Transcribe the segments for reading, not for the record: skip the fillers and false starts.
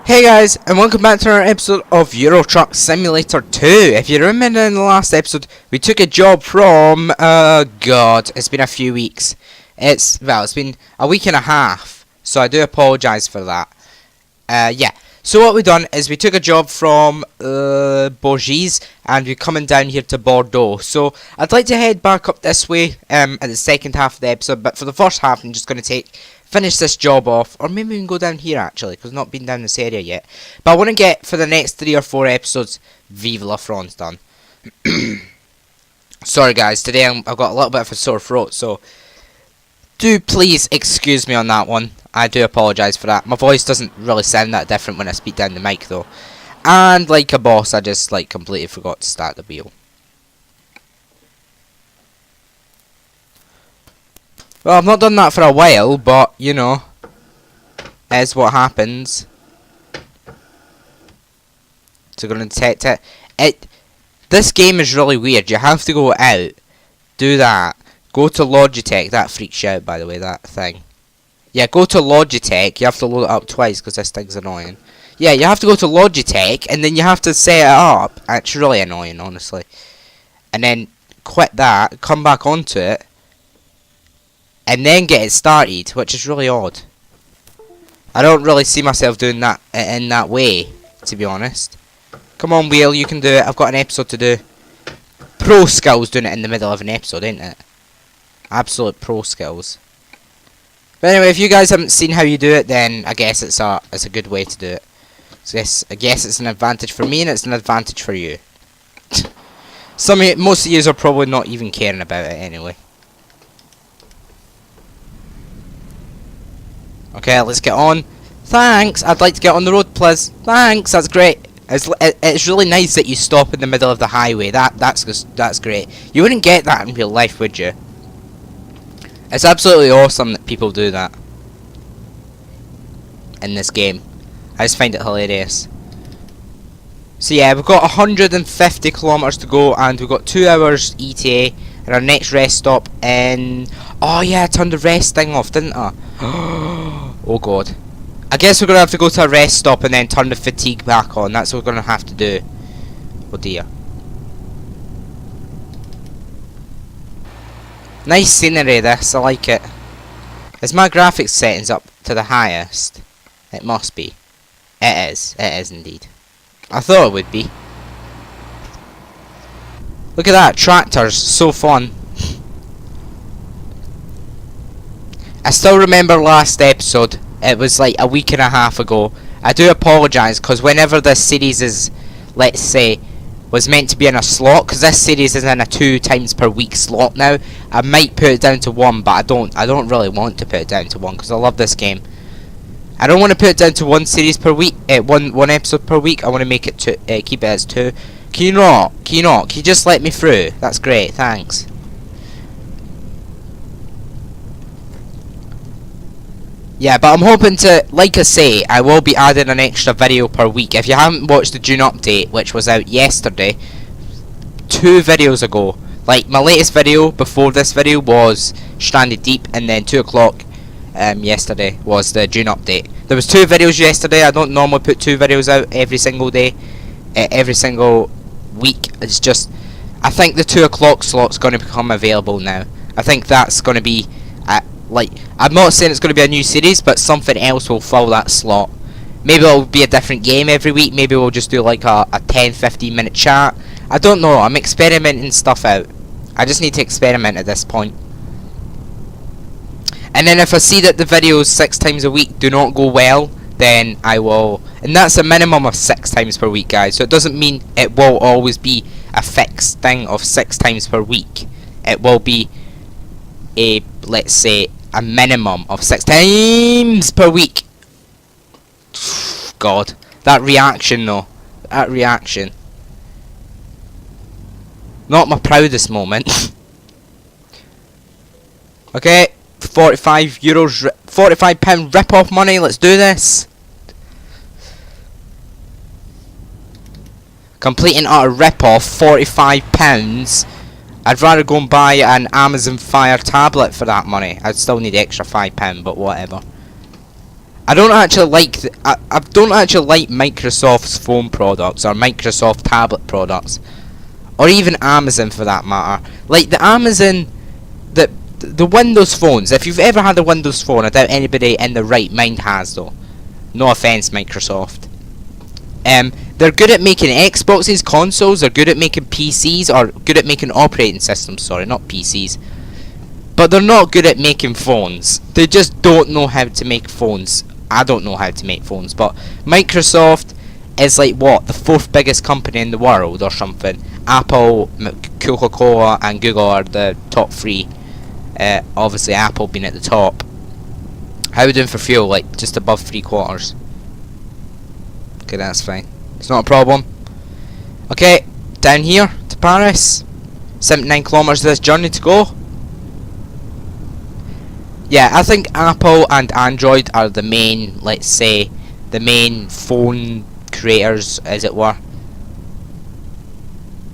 Hey guys, and welcome back to another episode of Euro Truck Simulator 2. If you remember in the last episode, we took a job from, God, it's been a few weeks. It's been a week and a half, so I do apologise for that. Yeah, so what we done is we took a job from, Bourges, and we're coming down here to Bordeaux. So, I'd like to head back up this way, at the second half of the episode, but for the first half, I'm just going to finish this job off, or maybe we can go down here actually, because I've not been down this area yet. But I want to get, for the next 3 or 4 episodes, Vive la France done. Sorry guys, today I've got a little bit of a sore throat, so do please excuse me on that one. I do apologise for that. My voice doesn't really sound that different when I speak down the mic though. And like a boss, I just completely forgot to start the wheel. Well, I've not done that for a while, but, you know, is what happens. So we're going to detect it. This game is really weird. You have to go out, do that, go to Logitech. That freaks you out, by the way, that thing. Yeah, go to Logitech. You have to load it up twice because this thing's annoying. Yeah, you have to go to Logitech, and then you have to set it up. It's really annoying, honestly. And then quit that, come back onto it, and then get it started, which is really odd. I don't really see myself doing that in that way, to be honest. Come on, Wheel, you can do it. I've got an episode to do. Pro skills doing it in the middle of an episode, ain't it? Absolute pro skills. But anyway, if you guys haven't seen how you do it, then I guess it's a good way to do it. So yes, I guess it's an advantage for me and it's an advantage for you. Most of you are probably not even caring about it anyway. Okay, let's get on. Thanks, I'd like to get on the road, please. Thanks, that's great. It's really nice that you stop in the middle of the highway. That's great. You wouldn't get that in real life, would you? It's absolutely awesome that people do that in this game. I just find it hilarious. So yeah, we've got 150 kilometers to go, and we've got 2 hours ETA, and our next rest stop in. Oh yeah, I turned the rest thing off, didn't I? Oh god. I guess we're going to have to go to a rest stop and then turn the fatigue back on. That's what we're going to have to do. Oh dear. Nice scenery this, I like it. Is my graphics settings up to the highest? It must be. It is indeed. I thought it would be. Look at that, tractors, so fun. I still remember last episode, it was like a week and a half ago. I do apologise, because whenever this series is, let's say, was meant to be in a slot, because this series is in a 2 times per week slot now, I might put it down to 1, but I don't really want to put it down to 1, because I love this game. I don't want to put it down to 1 series per week, one episode per week. I want to make it keep it as 2. Can you not? Can you just let me through? That's great, thanks. Yeah, but I'm hoping to, like I say, I will be adding an extra video per week. If you haven't watched the June update, which was out yesterday, 2 videos ago, like my latest video before this video was Stranded Deep, and then 2 o'clock yesterday was the June update. There was 2 videos yesterday. I don't normally put 2 videos out every single day, every single week. It's just, I think the 2 o'clock slot's going to become available now. I think that's going to be like, I'm not saying it's going to be a new series, but something else will fill that slot. Maybe it'll be a different game every week. Maybe we'll just do like a 10-15 minute chat. I don't know. I'm experimenting stuff out. I just need to experiment at this point. And then if I see that the videos 6 times a week do not go well, then I will. And that's a minimum of 6 times per week, guys. So it doesn't mean it will always be a fixed thing of 6 times per week. It will be a, let's say, a minimum of 6 times per week. God, that reaction though, that reaction. Not my proudest moment. Okay, €45, £45 rip-off money. Let's do this. Complete and utter rip-off, £45. I'd rather go and buy an Amazon Fire tablet for that money. I'd still need extra £5, but whatever. I don't actually like I don't actually like Microsoft's phone products or Microsoft tablet products, or even Amazon for that matter. Like the Amazon, the Windows phones. If you've ever had a Windows phone, I doubt anybody in the right mind has though. No offense, Microsoft. They're good at making Xboxes, consoles. They're good at making PCs, or good at making operating systems. Sorry, not PCs. But they're not good at making phones. They just don't know how to make phones. I don't know how to make phones, but Microsoft is like what, the 4th biggest company in the world or something. Apple, Coca-Cola and Google are the top 3. Obviously Apple being at the top. How are we doing for fuel? Like just above 3/4. Okay, that's fine. It's not a problem. Okay, down here to Paris. 79 kilometers this journey to go. Yeah, I think Apple and Android are the main, let's say, the main phone creators, as it were,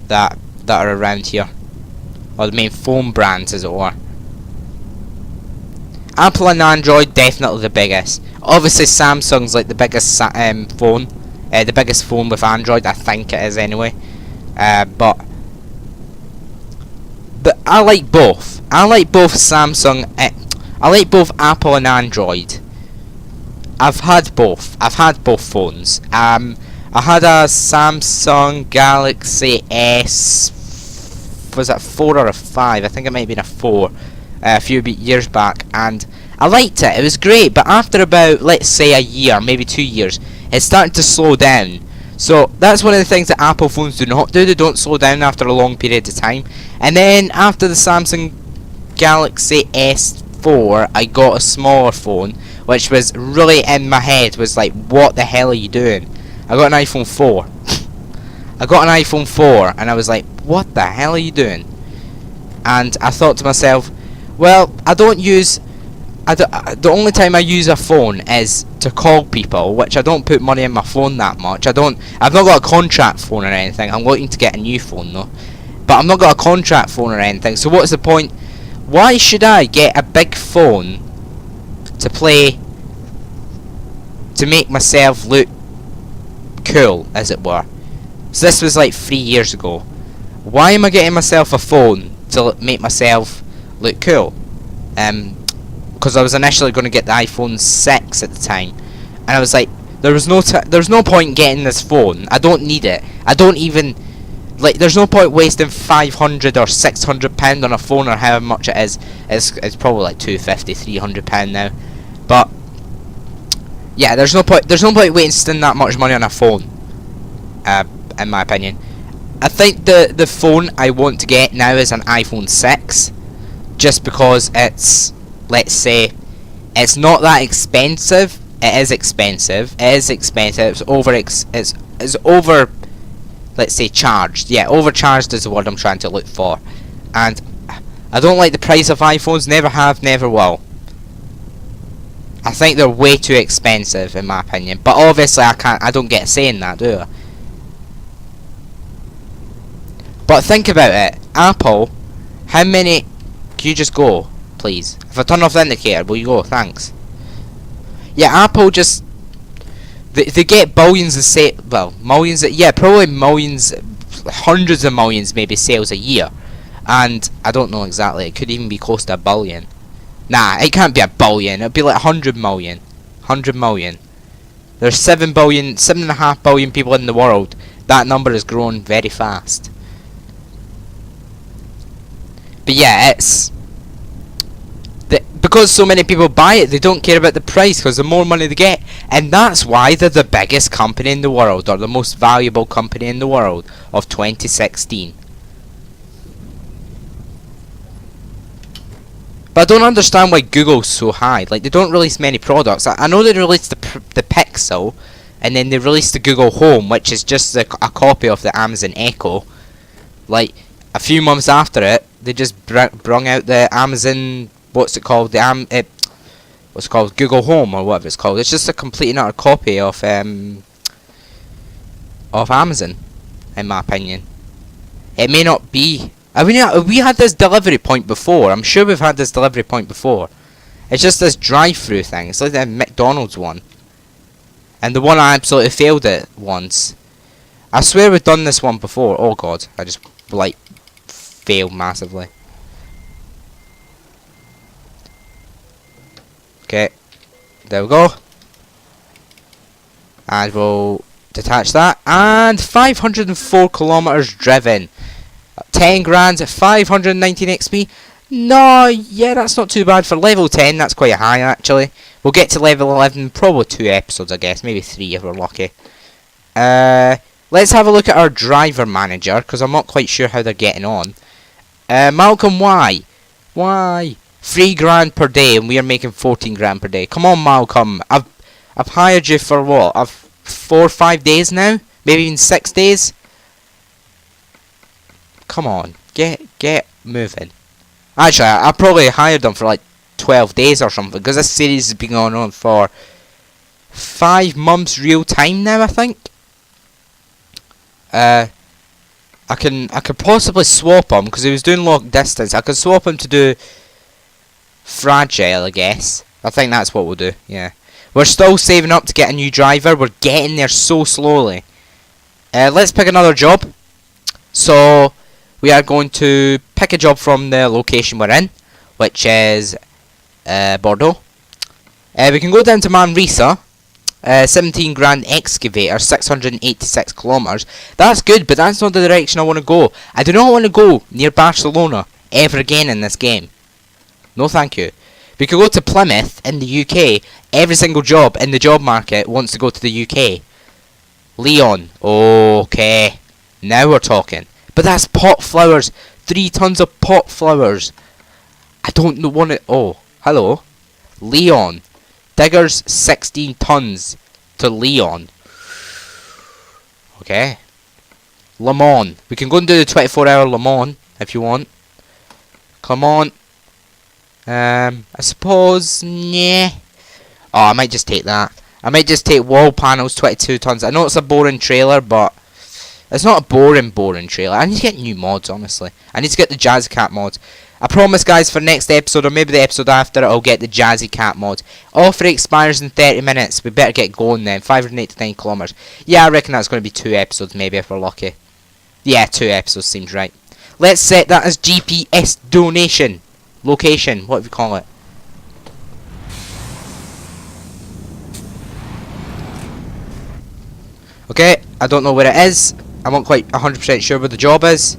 that are around here, or the main phone brands, as it were. Apple and Android definitely the biggest. Obviously, Samsung's like the biggest phone, the biggest phone with Android. I think it is anyway. But I like both. I like both Samsung. I like both Apple and Android. I've had both. I've had both phones. I had a Samsung Galaxy S. Was that 4 or a 5? I think it might have been a 4. A few years back, and I liked it. It was great. But after about, let's say, a year, maybe 2 years, it started to slow down. So that's one of the things that Apple phones do not do. They don't slow down after a long period of time. And then after the Samsung Galaxy S4, I got a smaller phone, which was really in my head, was like, what the hell are you doing? I got an iPhone 4. I got an iPhone 4, and I was like, what the hell are you doing? And I thought to myself, well, I don't use... the only time I use a phone is to call people, which I don't put money in my phone that much. I've not got a contract phone or anything. I'm looking to get a new phone though. But I've not got a contract phone or anything. So what's the point? Why should I get a big phone to make myself look cool, as it were? So this was like 3 years ago. Why am I getting myself a phone to make myself look cool? Because I was initially going to get the iPhone 6 at the time, and I was like, there's no point getting this phone. I don't need it. I don't even, like, there's no point wasting 500 or 600 pound on a phone, or however much it is. It's probably like 250, 300 pound now. But yeah, there's no point wasting that much money on a phone. In my opinion, I think the phone I want to get now is an iPhone 6, just because it's, let's say, it's not that expensive. It is expensive. It's over, let's say, charged. Yeah, overcharged is the word I'm trying to look for. And I don't like the price of iPhones. Never have, never will. I think they're way too expensive, in my opinion. But obviously, I don't get a say in that, do I? But think about it. Apple, how many... Can you just go, please? If I turn off the indicator, will you go? Thanks. Yeah, Apple just... They get billions of millions... Yeah, probably millions... Hundreds of millions, maybe, sales a year. And, I don't know exactly. It could even be close to a billion. Nah, it can't be a billion. It'd be like 100 million. 100 million. There's 7.5 billion people in the world. That number has grown very fast. But yeah, it's... because so many people buy it, they don't care about the price, because the more money they get. And that's why they're the biggest company in the world, or the most valuable company in the world of 2016. But I don't understand why Google's so high. Like, they don't release many products. I know they released the Pixel, and then they released the Google Home, which is just a copy of the Amazon Echo. Like, a few months after it, they just brung out the Amazon... What's it called? What's it called? Google Home, or whatever it's called. It's just a complete and utter copy of Amazon, in my opinion. It may not be... I mean, we had this delivery point before. I'm sure we've had this delivery point before. It's just this drive-through thing. It's like the McDonald's one. And the one I absolutely failed at once. I swear we've done this one before. Oh god, I just, like, failed massively. Okay, there we go. And we'll detach that. And 504 kilometers driven. 10 grand, 519 XP. No, yeah, that's not too bad for level 10. That's quite high, actually. We'll get to level 11 in probably 2 episodes, I guess. Maybe 3 if we're lucky. Let's have a look at our driver manager, because I'm not quite sure how they're getting on. Malcolm, why? Why? 3 grand per day, and we are making 14 grand per day. Come on, Malcolm. I've hired you for what? 4 or 5 days now? Maybe even 6 days? Come on, get moving. Actually, I probably hired them for like 12 days or something, because this series has been going on for 5 months real time now, I think. I could possibly swap him, because he was doing long distance. I could swap him to do fragile, I guess. I think that's what we'll do, yeah. We're still saving up to get a new driver. We're getting there so slowly. Let's pick another job. So, we are going to pick a job from the location we're in, which is Bordeaux. We can go down to Manresa. 17 grand excavator, 686 kilometers. That's good, but that's not the direction I want to go. I do not want to go near Barcelona ever again in this game. No thank you. We could go to Plymouth in the UK. Every single job in the job market wants to go to the UK. Leon. Okay. Now we're talking. But that's pot flowers. 3 tons of pot flowers. I don't want it. Oh, hello. Leon. Diggers 16 tons to Leon. Okay. Le Mans. We can go and do the 24-hour Le Mans if you want. Come on. I suppose. Yeah. Oh, I might just take that. I might just take wall panels 22 tons. I know it's a boring trailer, but it's not a boring trailer. I need to get new mods, honestly. I need to get the Jazzy Cat mods. I promise, guys, for next episode, or maybe the episode after, I'll get the Jazzy Cat mod. Offer expires in 30 minutes. We better get going then. 589 kilometers. Yeah, I reckon that's going to be 2 episodes, maybe, if we're lucky. Yeah, 2 episodes seems right. Let's set that as GPS donation. Location, what do we call it? Okay, I don't know where it is. I'm not quite 100% sure where the job is.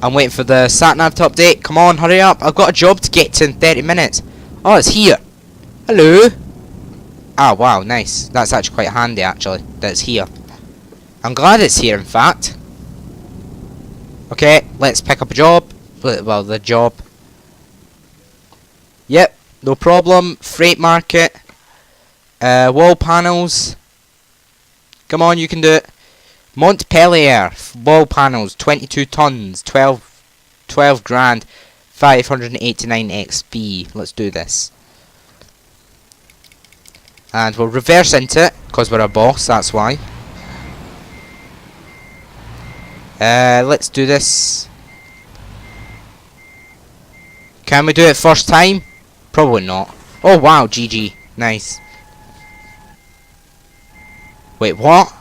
I'm waiting for the sat-nav to update. Come on, hurry up. I've got a job to get to in 30 minutes. Oh, it's here. Hello. Ah, wow, nice. That's actually quite handy, actually, that it's here. I'm glad it's here, in fact. Okay, let's pick up a job. Well, the job. Yep, no problem. Freight market. Wall panels. Come on, you can do it. Montpellier, wall panels, 22 tons, 12 grand, 589 XP. Let's do this. And we'll reverse into it, because we're a boss, that's why. Let's do this. Can we do it first time? Probably not. Oh wow, GG. Nice. Wait, what?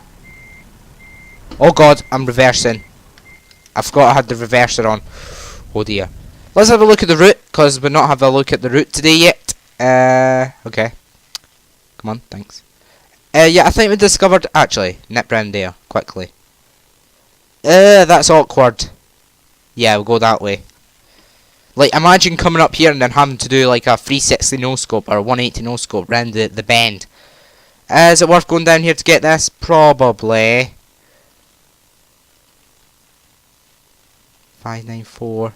Oh god, I'm reversing. I forgot I had the reverser on. Oh dear. Let's have a look at the route, because we're not having a look at the route today yet. Okay. Come on, thanks. Yeah, I think we discovered... Actually, nip round there, quickly. That's awkward. Yeah, we'll go that way. Like, imagine coming up here and then having to do like a 360 no-scope or a 180 no-scope round the bend. Is it worth going down here to get this? Probably. 594.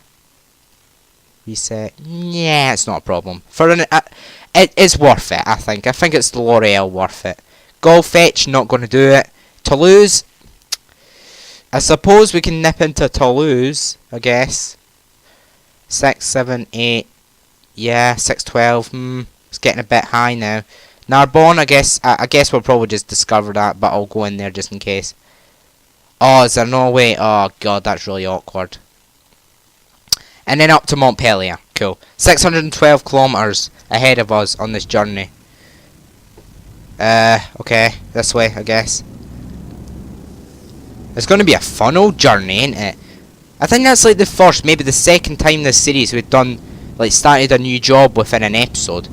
Reset. Yeah, it's not a problem. For an, it is worth it, I think. I think it's the L'Oreal worth it. Golf Fetch, not going to do it. Toulouse. I suppose we can nip into Toulouse, I guess. 6, 7, 8. Yeah, 612. It's getting a bit high now. Narbonne, I guess we'll probably just discover that, but I'll go in there just in case. Oh, is there no way? Oh god, that's really awkward. And then up to Montpellier. Cool. 612 kilometers ahead of us on this journey. Okay. This way, I guess. It's going to be a fun old journey, ain't it? I think that's like the first, maybe the second time this series we've done, like, started a new job within an episode.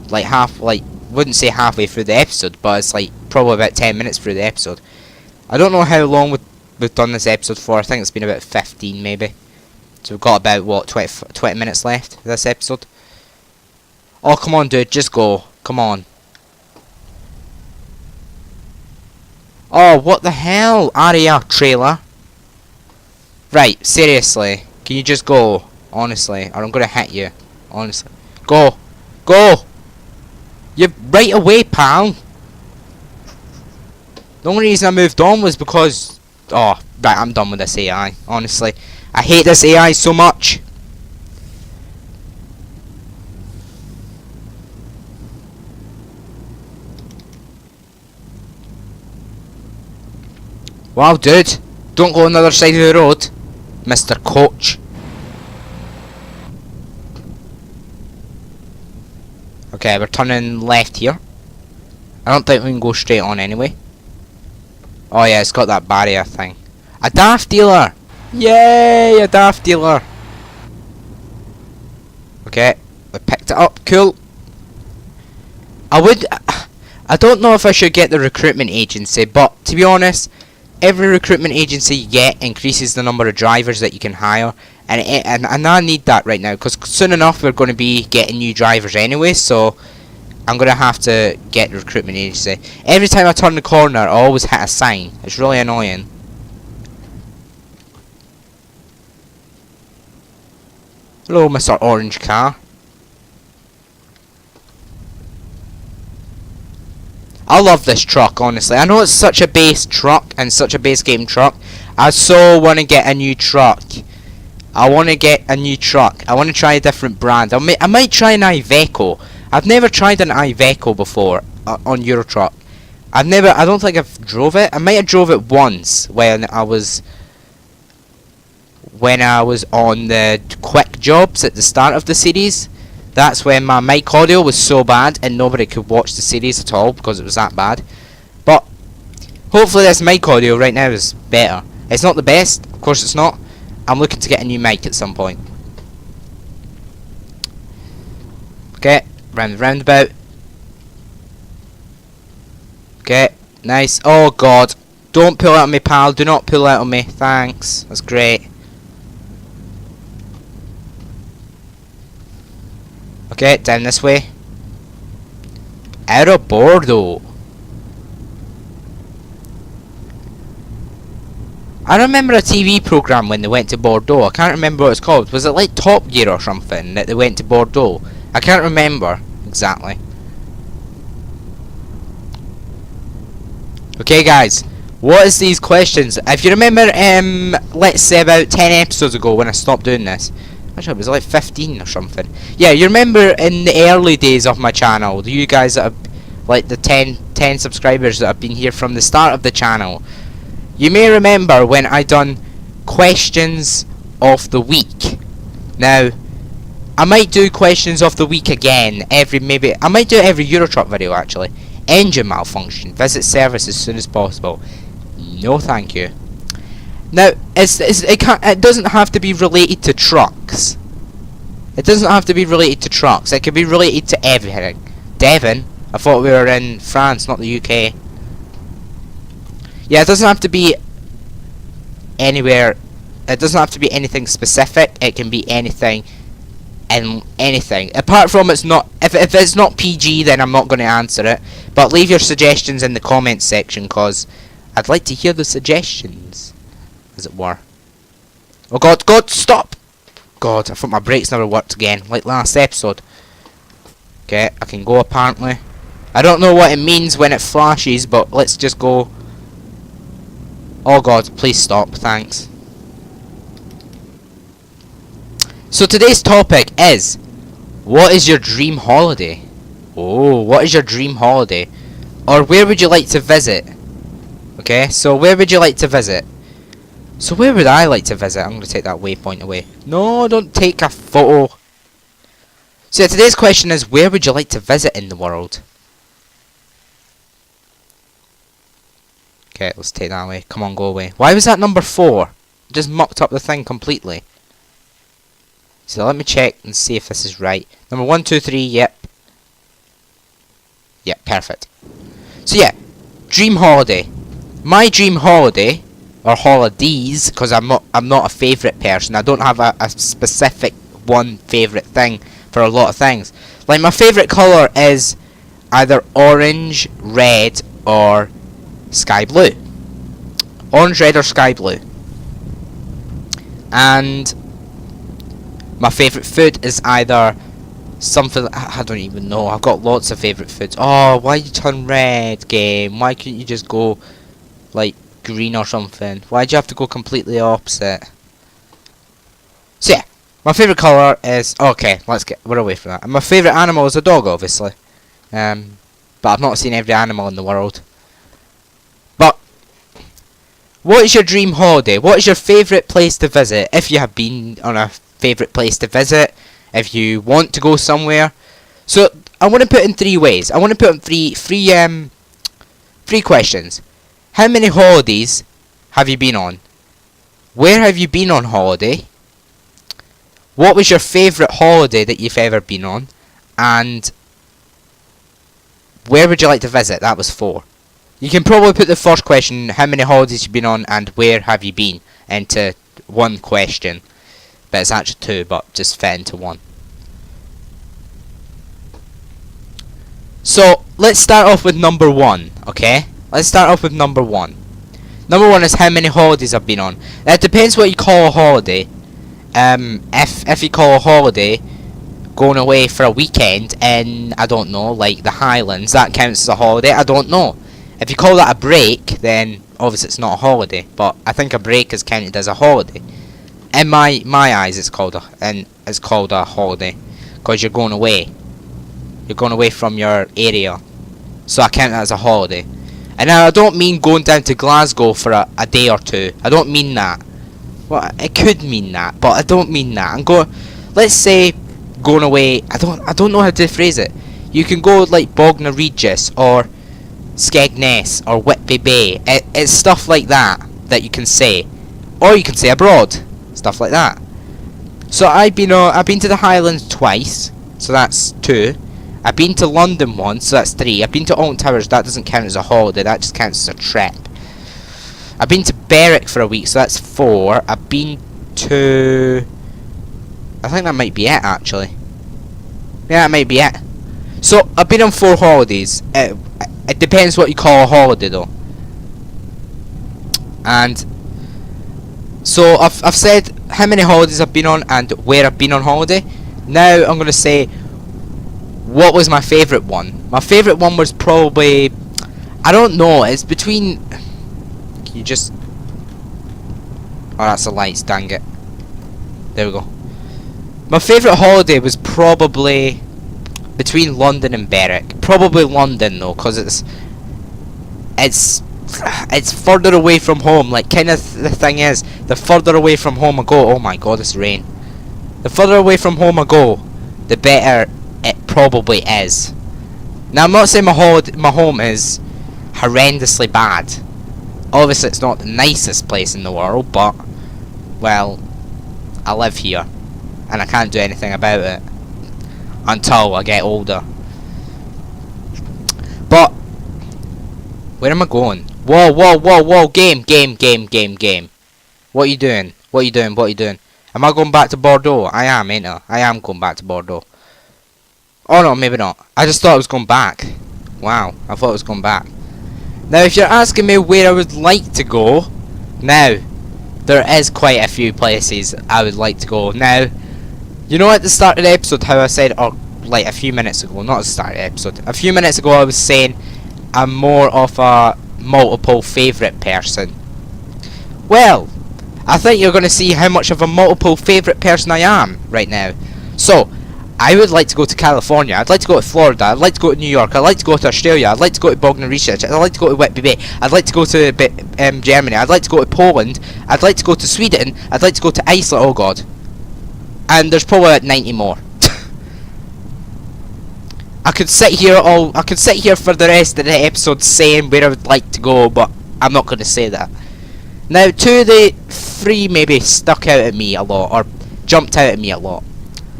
Like, wouldn't say halfway through the episode, but it's like probably about 10 minutes through the episode. I don't know how long we've done this episode for. I think it's been about 15 maybe. So we've got about, what, 20 minutes left of this episode. Oh, come on, dude, just go. Come on. Oh, what the hell? Aria trailer. Right, seriously. Can you just go? Honestly. Or I'm gonna hit you. Honestly. Go. Go! You're right away, pal. The only reason I moved on was because... Oh, right, I'm done with this AI. Honestly. I hate this AI so much. Wow, dude. Don't go on the other side of the road, Mr. Coach. Okay, we're turning left here. I don't think we can go straight on anyway. Oh yeah, it's got that barrier thing. A daft dealer! Yay, a daft dealer! Okay, we picked it up, cool. I don't know if I should get the recruitment agency, but to be honest, every recruitment agency you get increases the number of drivers that you can hire, and I need that right now because soon enough we're going to be getting new drivers anyway, so I'm going to have to get the recruitment agency. Every time I turn the corner I always hit a sign. It's really annoying. Hello, Mr. Orange Car. I love this truck, honestly. I know it's such a base truck and such a base game truck. I so want to get a new truck. I want to get a new truck. I want to try a different brand. I might try an Iveco. I've never tried an Iveco before on Euro Truck. I don't think I've drove it. I might have drove it once when I was on the quick jobs at the start of the series. That's when my mic audio was so bad and nobody could watch the series at all because it was that bad. But hopefully this mic audio right now is better. It's not the best, of course it's not. I'm looking to get a new mic at some point. Okay, round the roundabout. Okay, nice. Oh god, don't pull out on me, pal. Do not pull out on me. Thanks, that's great. Okay, down this way. Aerobordo. I remember a TV program when they went to Bordeaux. I can't remember what it's called. Was it like Top Gear or something that they went to Bordeaux? I can't remember exactly. Okay, guys. What is these questions? If you remember, let's say about 10 episodes ago when I stopped doing this. Actually, it was like 15 or something. Yeah, you remember in the early days of my channel, you guys that have, like the 10 subscribers that have been here from the start of the channel, you may remember when I done questions of the week. Now, I might do questions of the week again I might do it every Euro Truck video actually. Engine malfunction, visit service as soon as possible. No thank you. Now, it doesn't have to be related to trucks. It doesn't have to be related to trucks. It can be related to everything. Devon? I thought we were in France, not the UK. Yeah, it doesn't have to be anywhere. It doesn't have to be anything specific. It can be anything and anything. Apart from it's not... If it's not PG, then I'm not going to answer it. But leave your suggestions in the comments section, because I'd like to hear the suggestions, as it were. Oh god, stop! God, I thought my brakes never worked again, like last episode. Okay, I can go apparently. I don't know what it means when it flashes, but let's just go. Oh god, please stop, thanks. So today's topic is, what is your dream holiday? Oh, what is your dream holiday? Or where would you like to visit? Okay, so where would you like to visit? So where would I like to visit? I'm going to take that waypoint away. No, don't take a photo. So yeah, today's question is, where would you like to visit in the world? Okay, let's take that away. Come on, go away. Why was that number 4? Just mucked up the thing completely. So let me check and see if this is right. Number 1, 2, 3, yep. Yep, perfect. So yeah, dream holiday. My dream holiday, or holidays, because I'm not a favourite person. I don't have a specific one favourite thing for a lot of things. Like, my favourite colour is either orange, red, or sky blue. Orange, red, or sky blue. And my favourite food is either something, I don't even know. I've got lots of favourite foods. Oh, why you turn red, game? Why couldn't you just go like green or something? Why'd you have to go completely opposite? So yeah, my favourite colour is, okay, we're away from that. And my favourite animal is a dog, obviously. But I've not seen every animal in the world. But what is your dream holiday? What is your favourite place to visit? If you have been on a favourite place to visit, if you want to go somewhere. So I want to put in 3 ways. I want to put in three questions. How many holidays have you been on? Where have you been on holiday? What was your favourite holiday that you've ever been on? And where would you like to visit? That was 4. You can probably put the first question, how many holidays you've been on and where have you been, into one question. But it's actually 2, but just fit into 1. So let's start off with number 1, okay? Let's start off with number 1. Number 1 is how many holidays I've been on. Now, it depends what you call a holiday. If you call a holiday going away for a weekend in, I don't know, like the Highlands, that counts as a holiday. I don't know. If you call that a break, then obviously it's not a holiday. But I think a break is counted as a holiday. In my eyes, it's called a holiday because you're going away. You're going away from your area, so I count that as a holiday. And now I don't mean going down to Glasgow for a day or 2. I don't mean that. Well, it could mean that, but I don't mean that. Let's say going away. I don't know how to phrase it. You can go like Bognor Regis or Skegness or Whitby Bay. It's stuff like that you can say, or you can say abroad. Stuff like that. So I've been to the Highlands twice, so that's 2. I've been to London once, so that's 3. I've been to Alton Towers, that doesn't count as a holiday, that just counts as a trip. I've been to Berwick for a week, so that's 4. I've been to, I think that might be it actually. Yeah, that might be it. So I've been on 4 holidays. It depends what you call a holiday though. And so I've said how many holidays I've been on and where I've been on holiday. Now I'm going to say what was my favourite one. My favourite one was probably, I don't know, it's between, can you just, oh that's the lights, dang it. There we go. My favourite holiday was probably between London and Berwick. Probably London though, because it's further away from home. Like, kind of the thing is, the further away from home I go, oh my god, it's rain. The further away from home I go, the better it probably is. Now I'm not saying my home is horrendously bad. Obviously it's not the nicest place in the world, but well, I live here and I can't do anything about it until I get older. But where am I going? Whoa, whoa, whoa, whoa, game. What are you doing? What are you doing? What are you doing? Am I going back to Bordeaux? I am, ain't I? I am going back to Bordeaux. Oh no, maybe not. I just thought I was going back. Wow, I thought I was going back. Now, if you're asking me where I would like to go, now, there is quite a few places I would like to go. Now, you know at the start of the episode how I said, or like a few minutes ago, not at the start of the episode, a few minutes ago I was saying I'm more of a multiple favourite person. Well, I think you're going to see how much of a multiple favourite person I am right now. So, I would like to go to California. I'd like to go to Florida. I'd like to go to New York. I'd like to go to Australia. I'd like to go to Bognor Regis. I'd like to go to Whitby Bay. I'd like to go to Germany. I'd like to go to Poland. I'd like to go to Sweden. I'd like to go to Iceland. Oh god. And there's probably like 90 more. I could sit here for the rest of the episode saying where I would like to go, but I'm not going to say that. Now, 2 of the 3 maybe stuck out at me a lot, or jumped out at me a lot.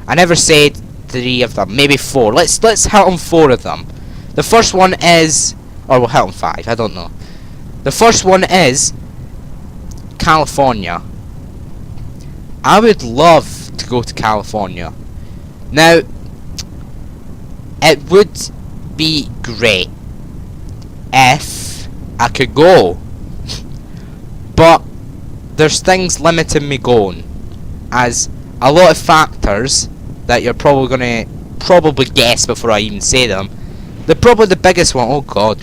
I never said 3 of them, maybe 4. Let's hit on 4 of them. The first one is, or we'll hit on 5, I don't know. The first one is California. I would love to go to California. Now, it would be great if I could go, but there's things limiting me going, as a lot of factors that you're probably gonna guess before I even say them. Probably the biggest one. Oh god,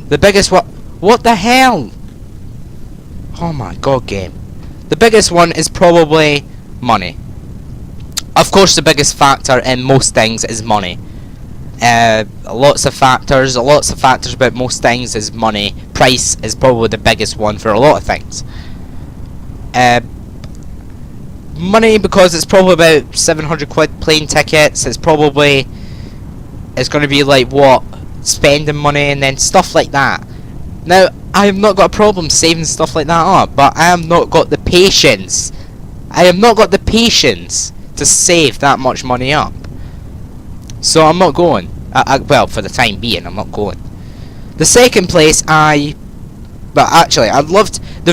the biggest one. What the hell? Oh my god, game. The biggest one is probably money. Of course, the biggest factor in most things is money. Lots of factors about most things is money. Price is probably the biggest one for a lot of things. Money, because it's probably about 700 quid plane tickets. It's going to be like what? Spending money and then stuff like that. Now, I have not got a problem saving stuff like that up, but I have not got the patience. I have not got the patience to save that much money up. So I'm not going. Well, for the time being, I'm not going. The second place, the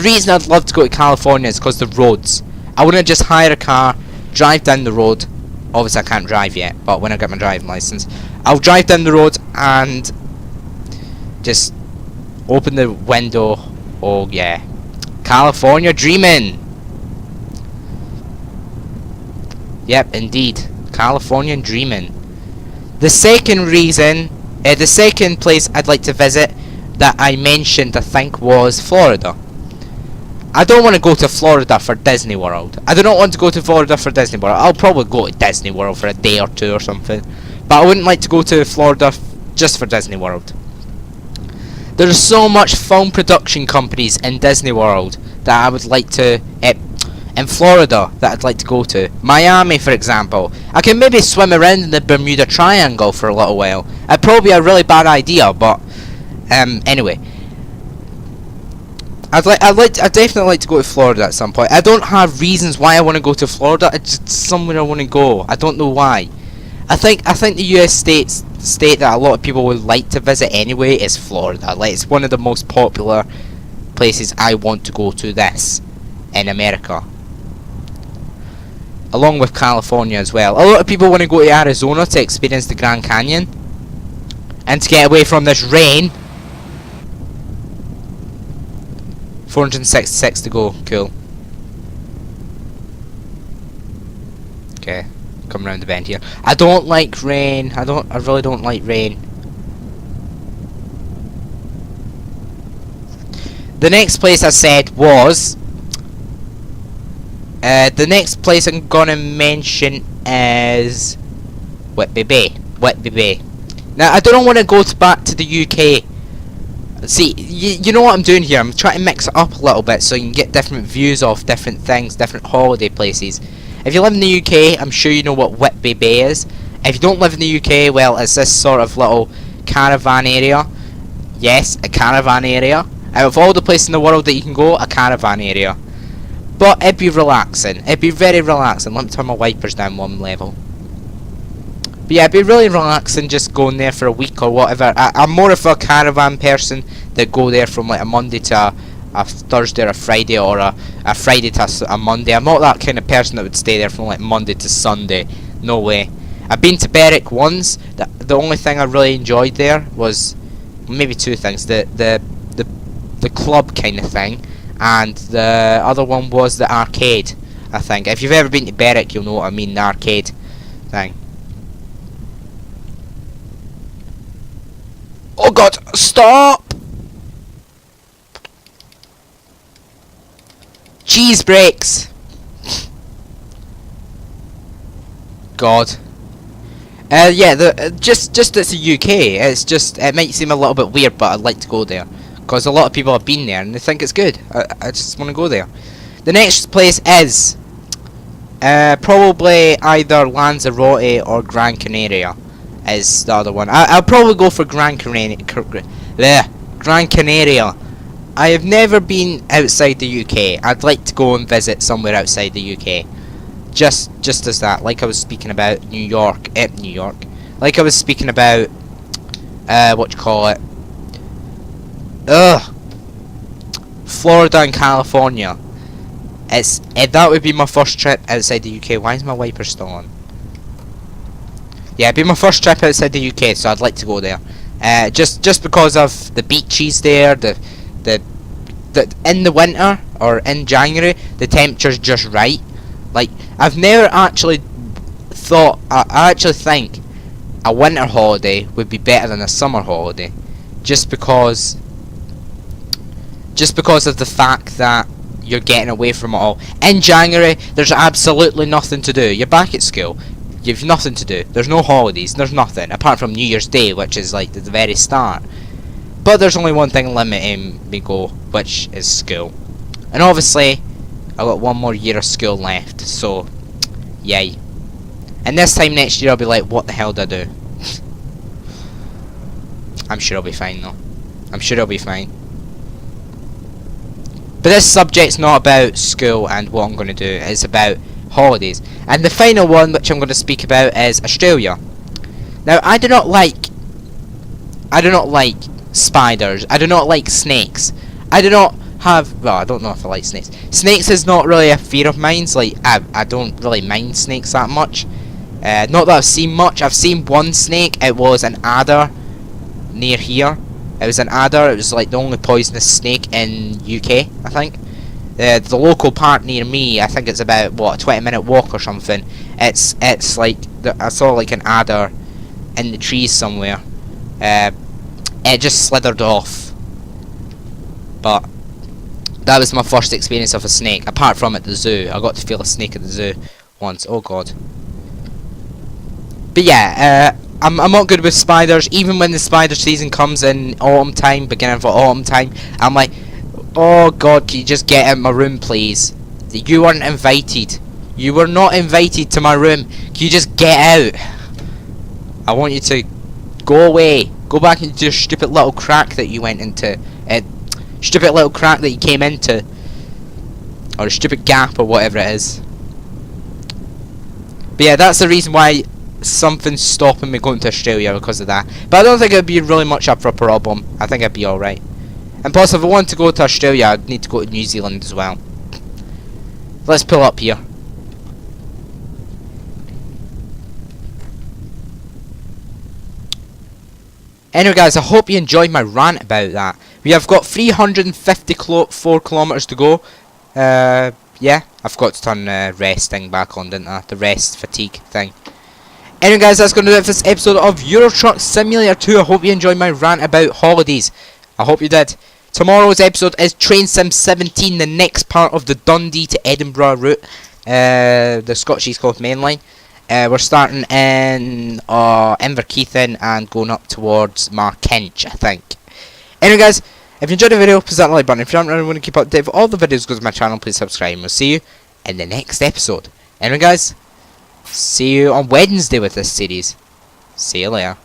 reason I'd love to go to California is because the roads. I want to just hire a car, drive down the road. Obviously I can't drive yet, but when I get my driving license, I'll drive down the road and just open the window. Oh yeah, California dreaming. Yep, indeed, Californian dreaming. The second place I'd like to visit that I mentioned, I think, was Florida. I don't want to go to Florida for Disney World. I do not want to go to Florida for Disney World. I'll probably go to Disney World for a day or 2 or something, but I wouldn't like to go to Florida just for Disney World. There's so much film production companies in Disney World that I would like to, in Florida, that I'd like to go to. Miami, for example. I can maybe swim around in the Bermuda Triangle for a little while. It'd probably be a really bad idea, but anyway. I'd definitely like to go to Florida at some point. I don't have reasons why I want to go to Florida. It's just somewhere I want to go. I don't know why. I think the US state that a lot of people would like to visit anyway is Florida. Like, it's one of the most popular places I want to go to in America. Along with California as well. A lot of people want to go to Arizona to experience the Grand Canyon and to get away from this rain. 466 to go. Cool. Okay, come around the bend here. I don't like rain. I really don't like rain. The next place I said was the next place I'm gonna mention is Whitby Bay. Whitby Bay. Now, I don't want to go back to the UK. See, you know what I'm doing here? I'm trying to mix it up a little bit so you can get different views of different things, different holiday places. If you live in the UK, I'm sure you know what Whitby Bay is. If you don't live in the UK, well, it's this sort of little caravan area. Yes, a caravan area. Out of all the places in the world that you can go, a caravan area. But it'd be relaxing. It'd be very relaxing. Let me turn my wipers down 1 level. But yeah, it'd be really relaxing just going there for a week or whatever. I'm more of a caravan person that go there from like a Monday to a Thursday or a Friday, or a Friday to a Monday. I'm not that kind of person that would stay there from like Monday to Sunday. No way. I've been to Berwick once. The only thing I really enjoyed there was maybe 2 things. The club kind of thing, and the other one was the arcade, I think. If you've ever been to Berwick, you'll know what I mean, the arcade thing. Oh god, stop! Cheese breaks! God. Yeah, just it's the UK. It's just, it might seem a little bit weird, but I'd like to go there because a lot of people have been there and they think it's good. I just want to go there. The next place is probably either Lanzarote or Gran Canaria. Is the other one. I'll probably go for Gran Canaria. Gran Canaria. I have never been outside the UK. I'd like to go and visit somewhere outside the UK. Just as that, like I was speaking about New York. Like I was speaking about what you call it? Florida and California. That would be my first trip outside the UK. Why is my wiper still on? Yeah, it'd be my first trip outside the UK, so I'd like to go there. Just because of the beaches there, the in the winter or in January, the temperature's just right. Like, I've never actually thought. I actually think a winter holiday would be better than a summer holiday, just because of the fact that you're getting away from it all. In January, there's absolutely nothing to do. You're back at school. You've nothing to do. There's no holidays. There's nothing apart from New Year's Day, which is like the very start. But there's only one thing limiting me go, which is school. And obviously, I've got one more year of school left, so yay. And this time next year I'll be like, what the hell did I do? I'm sure I'll be fine though. I'm sure I'll be fine. But this subject's not about school and what I'm going to do. It's about holidays. And the final one which I'm going to speak about is Australia. Now, I do not like spiders. I do not like snakes. I do not have, well, I don't know if I like snakes. Snakes is not really a fear of mine. Like, I don't really mind snakes that much. Not that I've seen much. I've seen one snake. It was an adder near here. It was an adder. It was like the only poisonous snake in UK, I think. The local park near me, I think it's about, what, a 20-minute walk or something. It's like, I saw like an adder in the trees somewhere. It just slithered off. But that was my first experience of a snake, apart from at the zoo. I got to feel a snake at the zoo once. Oh god. But yeah, I'm not good with spiders. Even when the spider season comes in autumn time, beginning of autumn time, I'm like, oh god, can you just get out of my room, please? You weren't invited. You were not invited to my room. Can you just get out? I want you to go away. Go back into your stupid little crack that you went into. Stupid little crack that you came into. Or a stupid gap or whatever it is. But yeah, that's the reason why something's stopping me going to Australia, because of that. But I don't think it'd be really much up for a problem. I think I'd be alright. And plus, if I want to go to Australia, I'd need to go to New Zealand as well. Let's pull up here. Anyway guys, I hope you enjoyed my rant about that. We have got 354 kilometers to go. Yeah, I've got to turn resting back on, didn't I? The rest fatigue thing. Anyway guys, that's going to do it for this episode of Euro Truck Simulator 2. I hope you enjoyed my rant about holidays. I hope you did. Tomorrow's episode is Train Sim 17, the next part of the Dundee to Edinburgh route. The Scottish East Coast Main Line. We're starting in Inverkeithing and going up towards Markench, I think. Anyway guys, if you enjoyed the video, please hit that like button. If you aren't want to keep up to date with all the videos, go to my channel, please subscribe, and we'll see you in the next episode. Anyway guys, see you on Wednesday with this series. See you later.